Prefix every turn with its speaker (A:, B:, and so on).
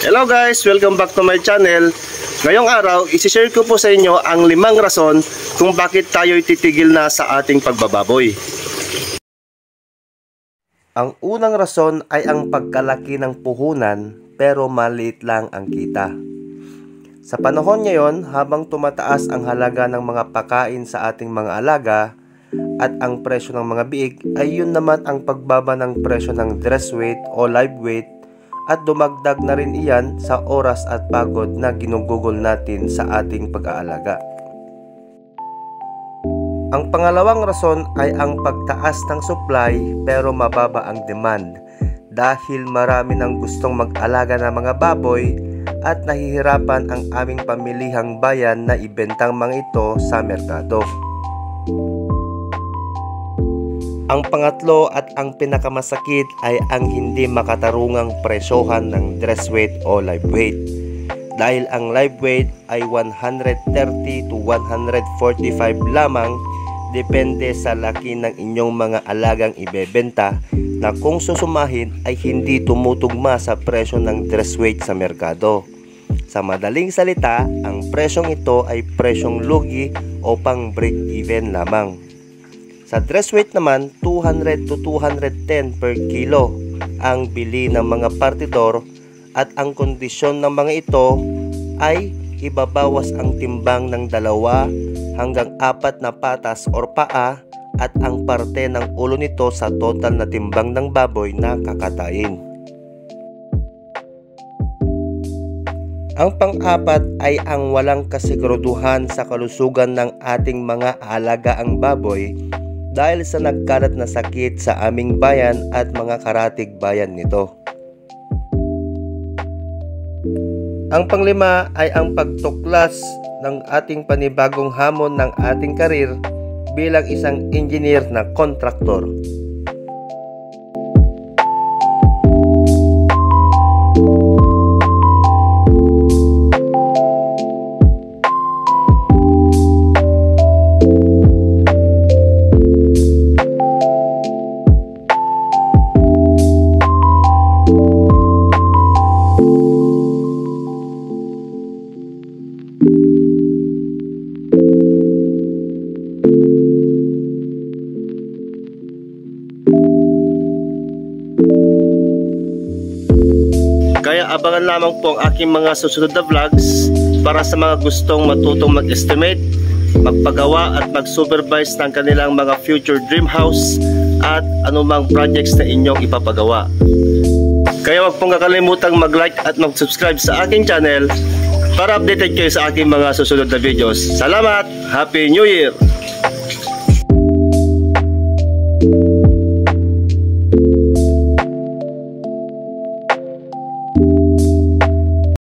A: Hello guys! Welcome back to my channel. Ngayong araw, isi-share ko po sa inyo ang 5 rason kung bakit tayo'y titigil na sa ating pagbababoy. Ang unang rason ay ang pagkalaki ng puhunan pero maliit lang ang kita. Sa panahon ngayon, habang tumataas ang halaga ng mga pagkain sa ating mga alaga at ang presyo ng mga biig, ay yun naman ang pagbaba ng presyo ng dress weight o live weight at dumagdag na rin iyan sa oras at pagod na ginugugol natin sa ating pag-aalaga. Ang pangalawang rason ay ang pagtaas ng supply pero mababa ang demand dahil marami nang gustong mag-alaga ng mga baboy at nahihirapan ang aming pamilihang bayan na ibentang mga ito sa merkado. Ang pangatlo at ang pinakamasakit ay ang hindi makatarungang presyohan ng dress weight o live weight. Dahil ang live weight ay 130 to 145 lamang, depende sa laki ng inyong mga alagang ibebenta na kung susumahin ay hindi tumutugma sa presyo ng dress weight sa merkado. Sa madaling salita, ang presyong ito ay presyong lugi o pang break even lamang. Sa dress weight naman, 200 to 210 per kilo ang bili ng mga partidor at ang kondisyon ng mga ito ay ibabawas ang timbang ng 2 hanggang 4 na patas or paa at ang parte ng ulo nito sa total na timbang ng baboy na kakatayin. Ang pang-apat ay ang walang kasiguruduhan sa kalusugan ng ating mga alagaang baboy dahil sa nagkalat na sakit sa aming bayan at mga karatig bayan nito. Ang panglima ay ang pagtuklas ng ating panibagong hamon ng ating karir bilang isang engineer na kontraktor. Kaya abangan lamang po ang aking mga susunod na vlogs para sa mga gustong matutong mag-estimate, magpagawa at mag-supervise ng kanilang mga future dream house at anumang projects na inyong ipapagawa. Kaya wag pong kakalimutang mag-like at mag-subscribe sa aking channel para updated kayo sa aking mga susunod na videos. Salamat! Happy New Year!